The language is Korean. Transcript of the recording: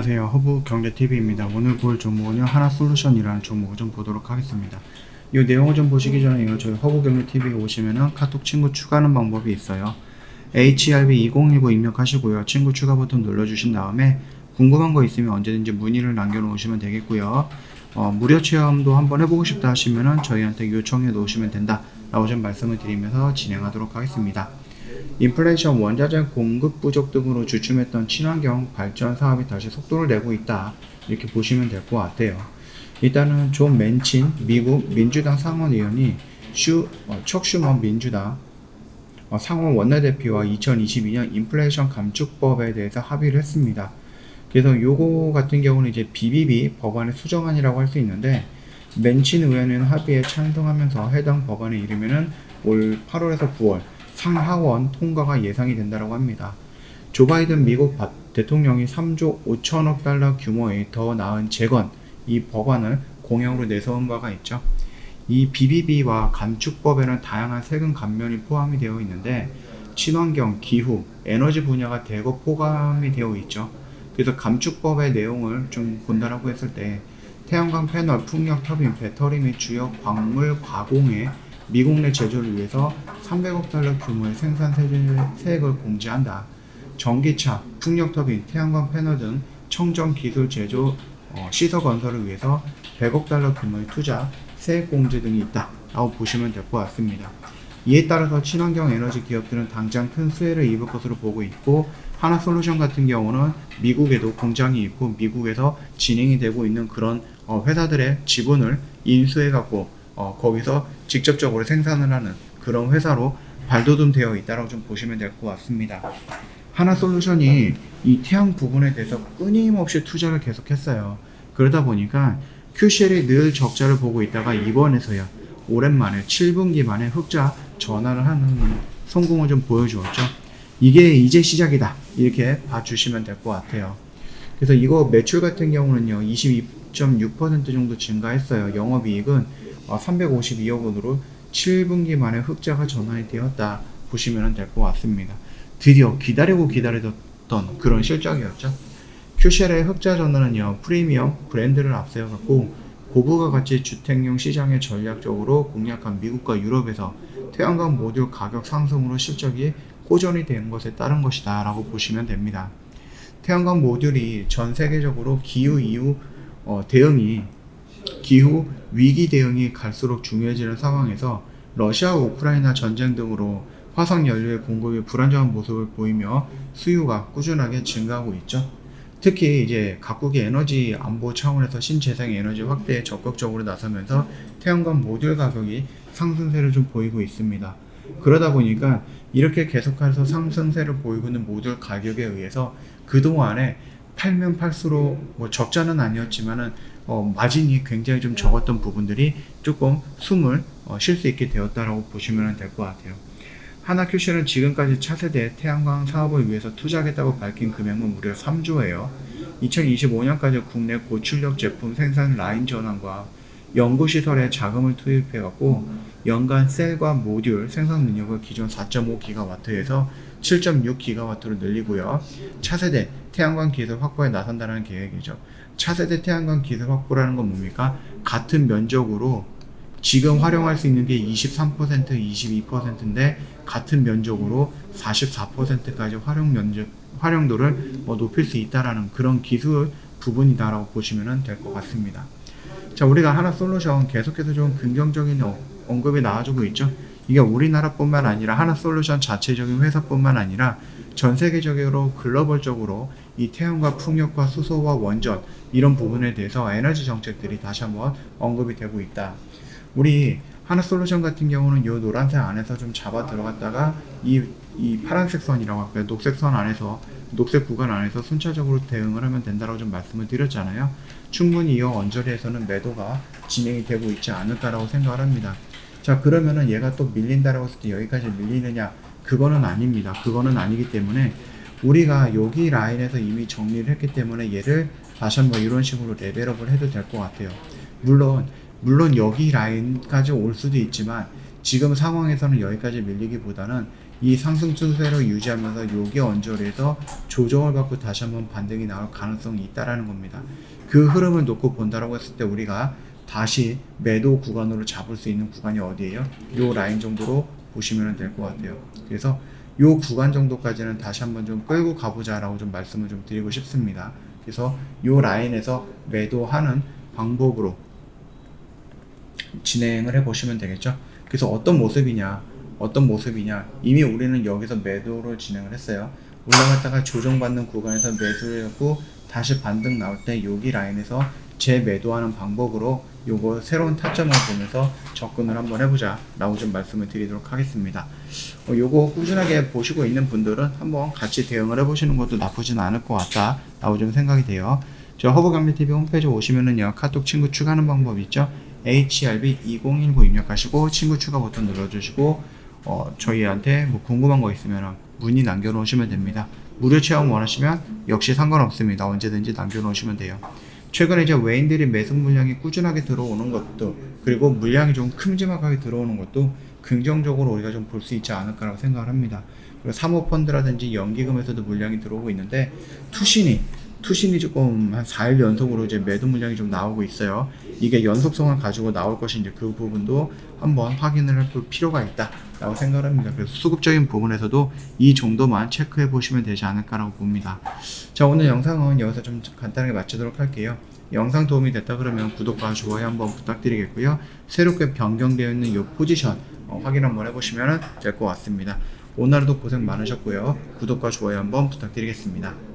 안녕하세요. 허브경제TV입니다. 오늘 볼 종목은요, 하나솔루션이라는 종목을 좀 보도록 하겠습니다. 이 내용을 좀 보시기 전에 저희 허브경제TV에 오시면은 카톡 친구 추가하는 방법이 있어요. HRB2019 입력하시고요. 친구 추가 버튼 눌러주신 다음에 궁금한 거 있으면 언제든지 문의를 남겨놓으시면 되겠고요. 무료 체험도 한번 해보고 싶다 하시면은 저희한테 요청해 놓으시면 된다 라고 좀 말씀을 드리면서 진행하도록 하겠습니다. 인플레이션, 원자재 공급 부족 등으로 주춤했던 친환경 발전 사업이 다시 속도를 내고 있다, 이렇게 보시면 될 것 같아요. 일단은 존 맨친 미국 민주당 상원의원이 척 슈머 민주당 상원 원내대표와 2022년 인플레이션 감축법에 대해서 합의를 했습니다. 그래서 요거 같은 경우는 이제 BBB 법안의 수정안이라고 할 수 있는데, 맨친 의원은 합의에 찬성하면서 해당 법안의 이르면은 올 8월에서 9월 상하원 통과가 예상이 된다고 합니다. 조 바이든 미국 대통령이 3조 5천억 달러 규모의 더 나은 재건, 이 법안을 공약으로 내세운 바가 있죠. 이 BBB와 감축법에는 다양한 세금 감면이 포함이 되어 있는데, 친환경, 기후, 에너지 분야가 대거 포함이 되어 있죠. 그래서 감축법의 내용을 좀 본다라고 했을 때, 태양광 패널, 풍력 터빈, 배터리 및 주요 광물 가공의 미국 내 제조를 위해서 300억 달러 규모의 생산 세액을 공제한다. 전기차, 풍력 터빈, 태양광 패널 등 청정 기술 제조 시설 건설을 위해서 100억 달러 규모의 투자, 세액 공제 등이 있다 라고 보시면 될 것 같습니다. 이에 따라서 친환경 에너지 기업들은 당장 큰 수혜를 입을 것으로 보고 있고, 하나솔루션 같은 경우는 미국에도 공장이 있고 미국에서 진행이 되고 있는 그런 회사들의 지분을 인수해 갖고 거기서 직접적으로 생산을 하는 그런 회사로 발돋움되어 있다고 좀 보시면 될 것 같습니다. 하나솔루션이 이 태양 부분에 대해서 끊임없이 투자를 계속했어요. 그러다 보니까 QCL이 늘 적자를 보고 있다가 이번에서야 오랜만에 7분기 만에 흑자 전환을 하는 성공을 좀 보여주었죠. 이게 이제 시작이다, 이렇게 봐주시면 될 것 같아요. 그래서 이거 매출 같은 경우는요 22.6% 정도 증가했어요. 영업이익은 352억 원으로 7분기 만에 흑자가 전환이 되었다 보시면 될 것 같습니다. 드디어 기다리던 그런 실적이었죠. QCL의 흑자 전환은요, 프리미엄 브랜드를 앞세워 갖고 고부가 가치 주택용 시장에 전략적으로 공략한 미국과 유럽에서 태양광 모듈 가격 상승으로 실적이 호전이 된 것에 따른 것이다 라고 보시면 됩니다. 태양광 모듈이 전 세계적으로 기후 위기 대응이 갈수록 중요해지는 상황에서 러시아 우크라이나 전쟁 등으로 화석 연료의 공급이 불안정한 모습을 보이며 수요가 꾸준하게 증가하고 있죠. 특히 이제 각국의 에너지 안보 차원에서 신재생 에너지 확대에 적극적으로 나서면서 태양광 모듈 가격이 상승세를 좀 보이고 있습니다. 그러다 보니까 이렇게 계속해서 상승세를 보이고 있는 모듈 가격에 의해서 그동안에 팔면 팔수록 적자는 아니었지만은 마진이 굉장히 좀 적었던 부분들이 조금 숨을 쉴 수 있게 되었다라고 보시면 될 것 같아요. 하나큐실은 지금까지 차세대 태양광 사업을 위해서 투자하겠다고 밝힌 금액은 무려 3조예요. 2025년까지 국내 고출력 제품 생산 라인 전환과 연구시설에 자금을 투입해갖고 연간 셀과 모듈 생산 능력을 기존 4.5GW에서 7.6GW로 늘리고요. 차세대 태양광 기술 확보에 나선다는 계획이죠. 차세대 태양광 기술 확보라는 건 뭡니까? 같은 면적으로 지금 활용할 수 있는 게 23%, 22%인데 같은 면적으로 44%까지 활용도를 높일 수 있다라는 그런 기술 부분이다라고 보시면 될 것 같습니다. 자, 우리가 하나솔루션 계속해서 좀 긍정적인 언급이 나와주고 있죠. 이게 우리나라뿐만 아니라 하나솔루션 자체적인 회사뿐만 아니라 전 세계적으로 글로벌적으로 이 태양과 풍력과 수소와 원전 이런 부분에 대해서 에너지 정책들이 다시 한번 언급이 되고 있다. 우리 하나솔루션 같은 경우는 이 노란색 안에서 좀 잡아 들어갔다가 이 파란색 선이라고 할까요? 녹색 선 안에서, 녹색 구간 안에서 순차적으로 대응을 하면 된다고 좀 말씀을 드렸잖아요. 충분히 이 언저리에서는 매도가 진행이 되고 있지 않을까라고 생각을 합니다. 자, 그러면은 얘가 또 밀린다라고 했을 때 여기까지 밀리느냐? 그거는 아닙니다. 그거는 아니기 때문에 우리가 여기 라인에서 이미 정리를 했기 때문에 얘를 다시 한번 이런 식으로 레벨업을 해도 될 것 같아요. 물론 여기 라인까지 올 수도 있지만 지금 상황에서는 여기까지 밀리기보다는 이 상승 추세를 유지하면서 요게 언저리에서 조정을 받고 다시 한번 반등이 나올 가능성이 있다라는 겁니다. 그 흐름을 놓고 본다라고 했을 때 우리가 다시 매도 구간으로 잡을 수 있는 구간이 어디예요? 요 라인 정도로 보시면 될 것 같아요. 그래서 요 구간 정도까지는 다시 한번 좀 끌고 가보자 라고 좀 말씀을 좀 드리고 싶습니다. 그래서 요 라인에서 매도하는 방법으로 진행을 해 보시면 되겠죠. 그래서 어떤 모습이냐 이미 우리는 여기서 매도를 진행을 했어요. 올라갔다가 조정받는 구간에서 매수를 했고 다시 반등 나올 때 여기 라인에서 재매도하는 방법으로 요거 새로운 타점을 보면서 접근을 한번 해보자 라고 좀 말씀을 드리도록 하겠습니다. 요거 꾸준하게 보시고 있는 분들은 한번 같이 대응을 해보시는 것도 나쁘진 않을 것 같다 라고 좀 생각이 돼요. 저 허브강매TV 홈페이지 오시면은요 카톡 친구 추가하는 방법 있죠. HRB2019 입력하시고 친구 추가 버튼 눌러주시고 저희한테 뭐 궁금한 거 있으면 문의 남겨놓으시면 됩니다. 무료 체험 원하시면 역시 상관없습니다. 언제든지 남겨놓으시면 돼요. 최근에 이제 외인들이 매수 물량이 꾸준하게 들어오는 것도 그리고 물량이 좀 큼지막하게 들어오는 것도 긍정적으로 우리가 좀 볼 수 있지 않을까라고 생각을 합니다. 그리고 사모펀드라든지 연기금에서도 물량이 들어오고 있는데 투신이 조금 한 4일 연속으로 이제 매도 물량이 좀 나오고 있어요. 이게 연속성을 가지고 나올 것인지 그 부분도 한번 확인을 해볼 필요가 있다라고 생각을 합니다. 그래서 수급적인 부분에서도 이 정도만 체크해 보시면 되지 않을까라고 봅니다. 자, 오늘 영상은 여기서 좀 간단하게 마치도록 할게요. 영상 도움이 됐다 그러면 구독과 좋아요 한번 부탁드리겠고요. 새롭게 변경되어 있는 이 포지션 확인 한번 해보시면 될 것 같습니다. 오늘도 고생 많으셨고요. 구독과 좋아요 한번 부탁드리겠습니다.